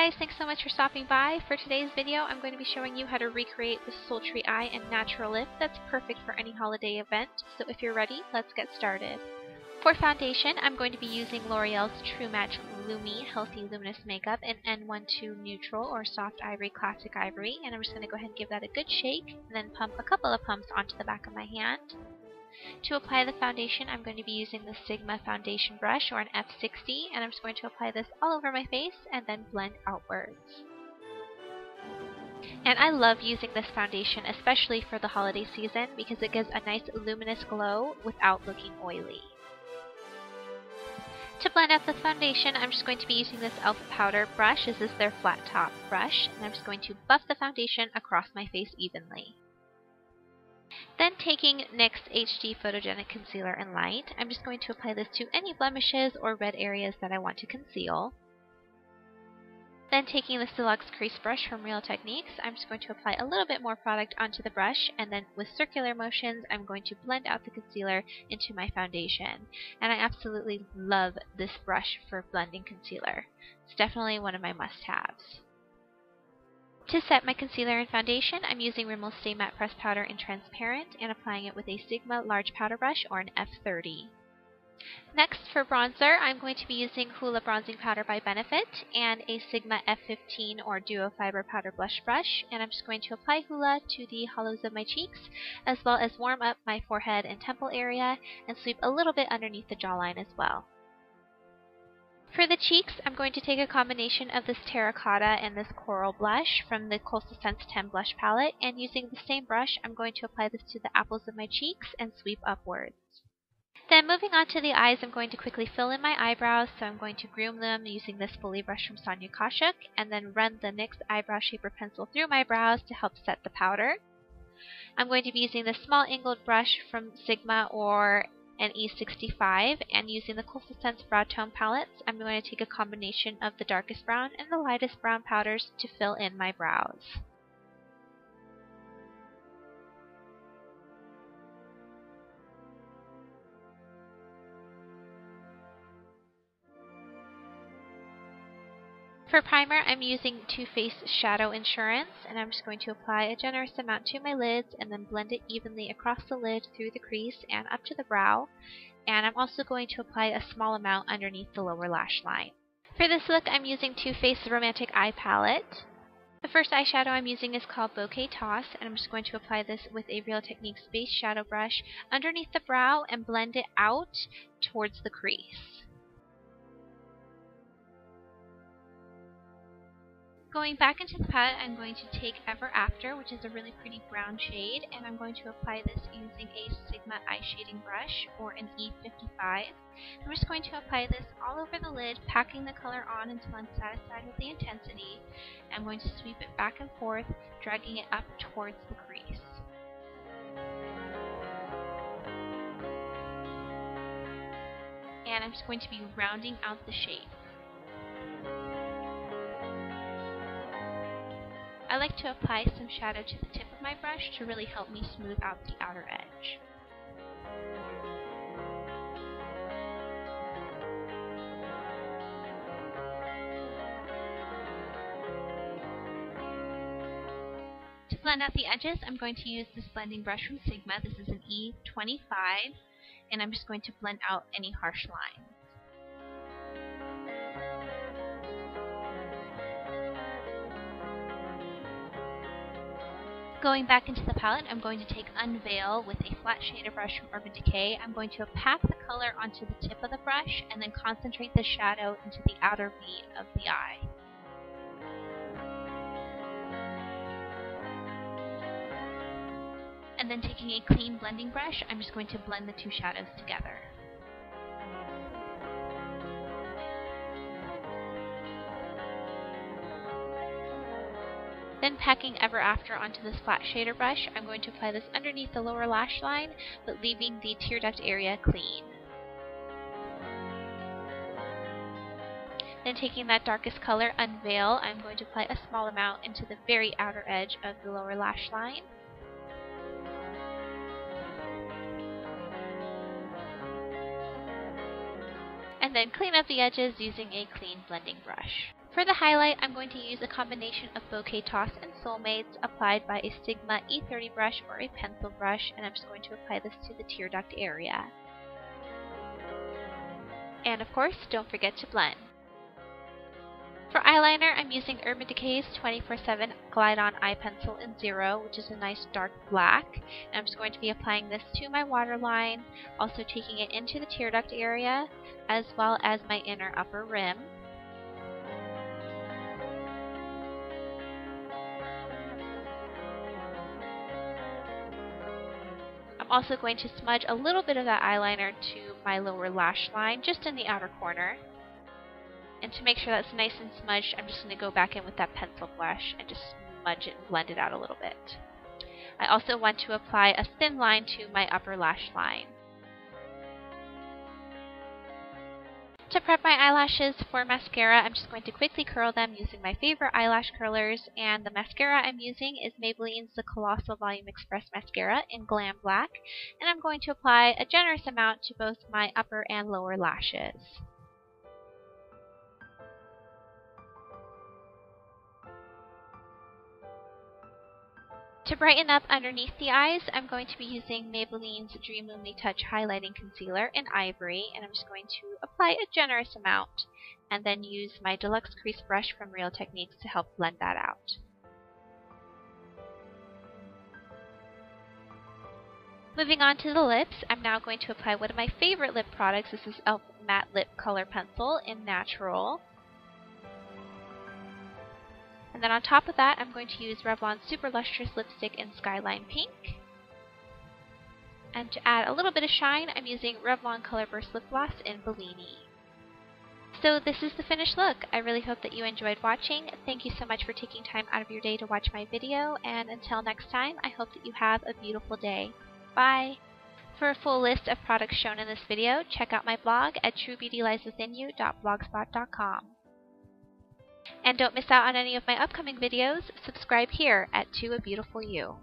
guys, thanks so much for stopping by. For today's video, I'm going to be showing you how to recreate the sultry eye and natural lip that's perfect for any holiday event. So if you're ready, let's get started. For foundation, I'm going to be using L'Oreal's True Match Lumi Healthy Luminous Makeup in N12 Neutral or Soft Ivory Classic Ivory, and I'm just going to go ahead and give that a good shake, and then pump a couple of pumps onto the back of my hand. To apply the foundation, I'm going to be using the Sigma foundation brush or an F60, and I'm just going to apply this all over my face and then blend outwards. And I love using this foundation, especially for the holiday season, because it gives a nice luminous glow without looking oily. To blend out the foundation, I'm just going to be using this e.l.f. powder brush. This is their flat top brush, and I'm just going to buff the foundation across my face evenly. Then taking NYX HD Photogenic Concealer in Light, I'm just going to apply this to any blemishes or red areas that I want to conceal. Then taking the Deluxe Crease Brush from Real Techniques, I'm just going to apply a little bit more product onto the brush, and then with circular motions, I'm going to blend out the concealer into my foundation. And I absolutely love this brush for blending concealer. It's definitely one of my must-haves. To set my concealer and foundation, I'm using Rimmel Stay Matte Pressed Powder in Transparent and applying it with a Sigma Large Powder Brush or an F30. Next, for bronzer, I'm going to be using Hoola Bronzing Powder by Benefit and a Sigma F15 or Duo Fiber Powder Blush Brush, and I'm just going to apply Hoola to the hollows of my cheeks, as well as warm up my forehead and temple area, and sweep a little bit underneath the jawline as well. For the cheeks, I'm going to take a combination of this terracotta and this coral blush from the Coastal Scents 10 blush palette, and using the same brush, I'm going to apply this to the apples of my cheeks and sweep upwards. Then moving on to the eyes, I'm going to quickly fill in my eyebrows, so I'm going to groom them using this Fully brush from Sonia Kashuk, and then run the NYX Eyebrow Shaper Pencil through my brows to help set the powder. I'm going to be using this small angled brush from Sigma or an E65, and using the Coastal Scents Brow Tone palettes, I'm going to take a combination of the darkest brown and the lightest brown powders to fill in my brows. For primer, I'm using Too Faced Shadow Insurance, and I'm just going to apply a generous amount to my lids and then blend it evenly across the lid through the crease and up to the brow. And I'm also going to apply a small amount underneath the lower lash line. For this look, I'm using Too Faced Romantic Eye Palette. The first eyeshadow I'm using is called Bouquet Toss, and I'm just going to apply this with a Real Techniques Base Shadow Brush underneath the brow and blend it out towards the crease. Going back into the palette, I'm going to take Ever After, which is a really pretty brown shade, and I'm going to apply this using a Sigma Eye Shading Brush or an E55. I'm just going to apply this all over the lid, packing the color on until I'm satisfied with the intensity. I'm going to sweep it back and forth, dragging it up towards the crease. And I'm just going to be rounding out the shape. I like to apply some shadow to the tip of my brush to really help me smooth out the outer edge. To blend out the edges, I'm going to use this blending brush from Sigma. This is an E25, and I'm just going to blend out any harsh lines. Going back into the palette, I'm going to take Unveil with a flat shader brush from Urban Decay. I'm going to pack the color onto the tip of the brush and then concentrate the shadow into the outer V of the eye. And then taking a clean blending brush, I'm just going to blend the two shadows together. Then packing Ever After onto this flat shader brush, I'm going to apply this underneath the lower lash line, but leaving the tear duct area clean. Then taking that darkest color, Unveil, I'm going to apply a small amount into the very outer edge of the lower lash line. and then clean up the edges using a clean blending brush. For the highlight, I'm going to use a combination of Bouquet Toss and Soulmates applied by a Sigma E30 brush or a pencil brush, and I'm just going to apply this to the tear duct area. And of course, don't forget to blend. For eyeliner, I'm using Urban Decay's 24/7 Glide On Eye Pencil in 0, which is a nice dark black. And I'm just going to be applying this to my waterline, also taking it into the tear duct area, as well as my inner upper rim. I'm also going to smudge a little bit of that eyeliner to my lower lash line, just in the outer corner. And to make sure that's nice and smudged, I'm just going to go back in with that pencil brush and just smudge it and blend it out a little bit. I also want to apply a thin line to my upper lash line. To prep my eyelashes for mascara, I'm just going to quickly curl them using my favorite eyelash curlers, and the mascara I'm using is Maybelline's The Colossal Volume Express Mascara in Glam Black, and I'm going to apply a generous amount to both my upper and lower lashes. To brighten up underneath the eyes, I'm going to be using Maybelline's Dream Lumini Touch Highlighting Concealer in Ivory, and I'm just going to apply a generous amount, and then use my Deluxe Crease Brush from Real Techniques to help blend that out. Moving on to the lips, I'm now going to apply one of my favorite lip products. This is e.l.f. Matte Lip Color Pencil in Natural. And then on top of that, I'm going to use Revlon Super Lustrous Lipstick in Skyline Pink. And to add a little bit of shine, I'm using Revlon Color Burst Lip Gloss in Bellini. So this is the finished look. I really hope that you enjoyed watching. Thank you so much for taking time out of your day to watch my video, and until next time, I hope that you have a beautiful day. Bye! For a full list of products shown in this video, check out my blog at truebeautylieswithinyou.blogspot.com. And don't miss out on any of my upcoming videos. Subscribe here at To A Beautiful You.